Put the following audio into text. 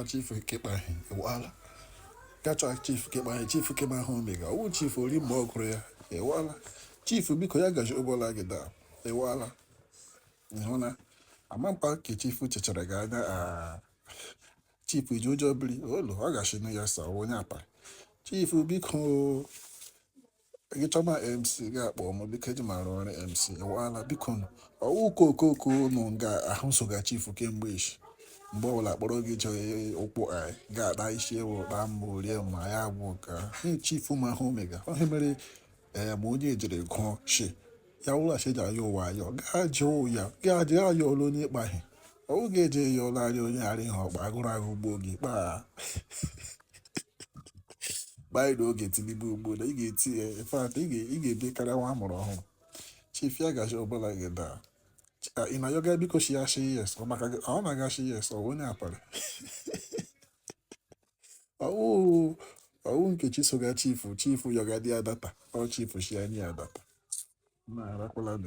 chief kekpa ewala gachọ chief kekpa ahụ omega ọwụ chief ori mgbe ọgụrụ ya ewala chief biko ya gaji ụgbọla gị daa ewala ịhụna amampa ke chief chechara gị anya chief iji ụjọ biri olo ọ gashinu ya sa onye apa chief biko gị chọma mc ga-akpọ m biko eji mara ọrụ mc ewala biko ọwụ kokoko nụ nga ahụ soga chief kemgbe ishi mgbe ọbụla akpọrọ gị jee ụkwụ anyị ga-akpa isi ewu kpa mbụ rie ma ya agwụ ka chief ma ahụ omega ihe mere ma onye ejere gụọ shi ya ụlọ achịja ya ụwa ayọ gaje ayọ olu onye ịkpaghị ọwụ ga-eje ya ụlọ arịa onye ghara ihe ọkpa agụrụ ahụ ugbo gị kpaa kpaa n'oge Tinubu ugbo na ị ga-eti ya fat ị ga-ebe karịa nwa amụrụ ọhụrụ chief ya gaji ọbụla gị daa ị na yoga biko shi ya shi yes ọ na-aga shi yes ọ onye apara ọwụ Nkechi soga chief yoga dị ya data ọ chief shi ya nye ya data na arakwala